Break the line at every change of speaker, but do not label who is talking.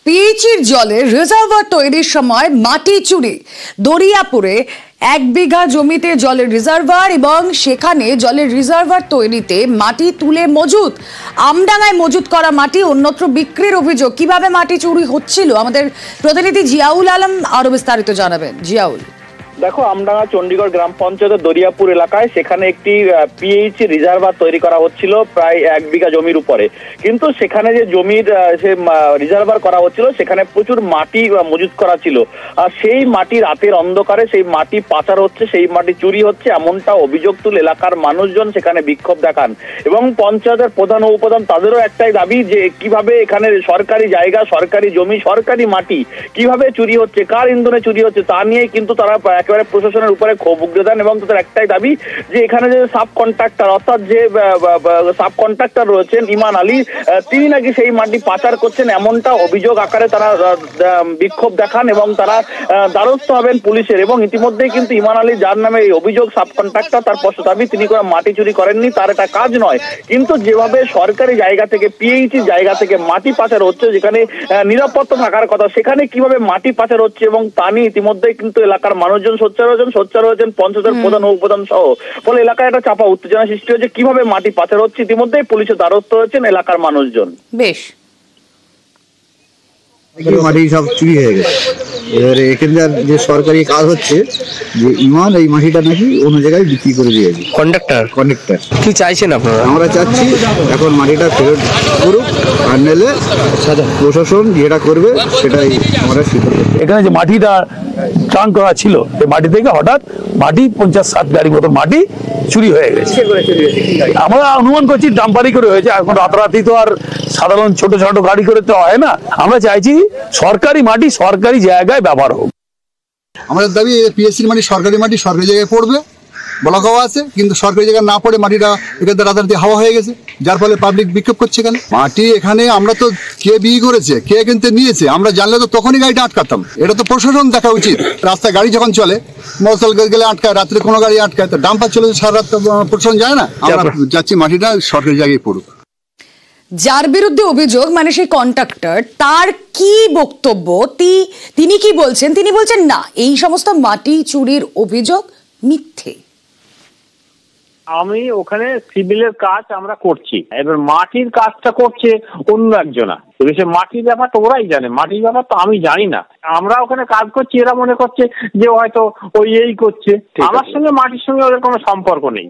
পিএইচির জলে রিজার্ভার তৈরির সময় মাটি চুরি। দরিয়াপুরে 1 বিঘা জমিতে জলের রিজার্ভার এবং সেখানে জলের রিজার্ভার তৈরিতে মাটি তুলে মজুত। আমডাঙ্গায় মজুত করা মাটি অন্যত্র বিক্রির অভিযোগ। কিভাবে মাটি চুরি হচ্ছিল আমাদের প্রতিনিধি জিয়াউল আলম আরো বিস্তারিত জানাবেন। জিয়াউল,
দেখো, আমডাঙ্গা চণ্ডীগড় গ্রাম পঞ্চায়েতের দরিয়াপুর এলাকায় সেখানে একটি পিএইচি রিজার্ভার তৈরি করা হচ্ছিল প্রায় 1 বিঘা জমির উপরে। কিন্তু সেখানে যে জমির সে রিজার্ভার করা হচ্ছিল সেখানে প্রচুর মাটি মজুত করা ছিল। আর সেই মাটি রাতের অন্ধকারে সেই মাটি পাচার হচ্ছে, সেই মাটি চুরি হচ্ছে, এমনটা অভিযোগ তুলে এলাকার মানুষজন সেখানে বিক্ষোভ দেখান। এবং পঞ্চায়েতের প্রধান ও উপপ্রধান তাদেরও একটাই দাবি যে কিভাবে এখানে সরকারি জায়গা, সরকারি জমি, সরকারি মাটি কিভাবে চুরি হচ্ছে, কার ইন্ধনে চুরি হচ্ছে তা নিয়ে কিন্তু তারা একেবারে প্রশাসনের উপরে ক্ষোভ উগরে দেন। এবং তাদের একটাই দাবি যে এখানে যে সাব কন্ট্রাক্টর অর্থাৎ যে সাব কন্ট্রাক্টর রয়েছেন ইমান আলী, তিনি নাকি সেই মাটি পাচার করছেন, এমনটা অভিযোগ আকারে তারা বিক্ষোভ দেখান এবং তারা দ্বারস্থ হবেন পুলিশের। এবং ইতিমধ্যেই কিন্তু ইমান আলী, যার নামে এই অভিযোগ সাব কন্ট্রাক্টর, তার স্পষ্ট দাবি তিনি কোনো মাটি চুরি করেননি, তার এটা কাজ নয়। কিন্তু যেভাবে সরকারি জায়গা থেকে, পিএইচি জায়গা থেকে মাটি পাচার হচ্ছে, যেখানে নিরাপত্তা থাকার কথা, সেখানে কিভাবে মাটি পাচার হচ্ছে এবং তা নিয়ে ইতিমধ্যেই কিন্তু এলাকার মানুষজন সোচ্চার হয়েছেন পঞ্চায়েতের প্রধান ও উপপ্রধান সহ। ফলে এলাকায় একটা চাপা উত্তেজনা সৃষ্টি হয়েছে, কিভাবে মাটি পাচার হচ্ছে। ইতিমধ্যেই পুলিশের দ্বারস্থ হয়েছেন এলাকার মানুষজন।
বেশ,
মাটি সব চুরি হয়ে গেছে। এবারে এখানকার যে সরকারি কাজ হচ্ছে যে ইমান এই মাটিটা নাকি অন্য জায়গায় বিক্রি করে দিয়েছে কন্ট্রাক্টর।
কি চাইছেন আপনারা?
আমরা চাচ্ছি এখন মাটিটা ফেরত করুক, আর নিলে প্রশাসন যেটা করবে সেটাই আমরা স্বীকার করব।
এখানে যে মাটিটা ট্রাঙ্ক করা ছিল, এই মাটি থেকে হঠাৎ মাটি 50-60 গাড়ি মতো মাটি চুরি হয়ে গেছে। আমরা অনুমান করছি ডাম্পারি করে হয়েছে। এখন রাতারাতি তো আর সাধারণ ছোট ছোট গাড়ি করে তো হয় না। আমরা চাইছি সরকারি মাটি সরকারি জায়গায় ব্যবহার হোক।
আমাদের দাবি পিএসসির মাটি সরকারি জায়গায় পড়বে, বলা কওয়া আছে, কিন্তু সরকারি জায়গায় না পড়ে মাটিটা এখানে রাতারাতি হাওয়া হয়ে গেছে, যার ফলে পাবলিক বিক্ষোভ করছে। এখানে মাটি এখানে আমরা তো কে বিয়ে করেছে, কে কিনতে নিয়েছে আমরা জানলে তো তখনই গাড়িটা আটকাতাম। এটা তো প্রশাসন দেখা উচিত। রাস্তায় গাড়ি যখন চলে, মোটরসাইকেল গেলে আটকায়, রাত্রে কোনো গাড়ি আটকায়, তো ডাম্পার চলে সারা রাত প্রশাসন যায় না। আমরা যাচ্ছি মাটিটা সরকারি জায়গায় পড়ুক।
যার বিরুদ্ধে অভিযোগ, মানে সেই কন্ট্রাক্টর, তার কি বক্তব্য, তিনি কি বলছেন? তিনি বলছেন না, এই সমস্ত মাটি চুরির অভিযোগ মিথ্যে।
আমি ওখানে সিভিলের কাজ আমরা করছি, এবার মাটির কাজটা করছে অন্য একজনা। সে মাটির ব্যাপারটা ওরাই জানে, মাটির ব্যাপার তো আমি জানি না। আমরা ওখানে কাজ করছি, এরা মনে করছে যে হয়তো ওই এই করছে। আমার সঙ্গে মাটির সঙ্গে ওদের কোনো সম্পর্ক নেই।